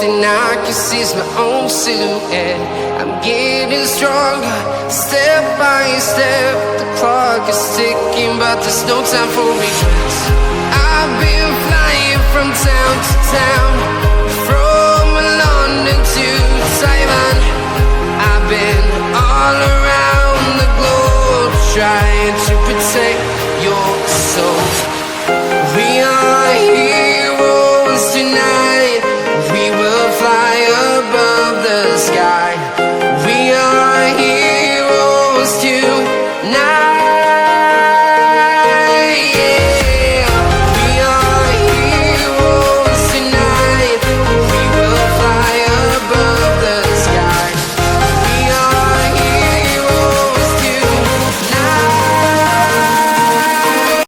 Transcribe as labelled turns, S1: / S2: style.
S1: and I can see my own silhouette. I'm getting stronger, step by step. The clock is ticking, but there's no time for regrets. I've been flying from town to town,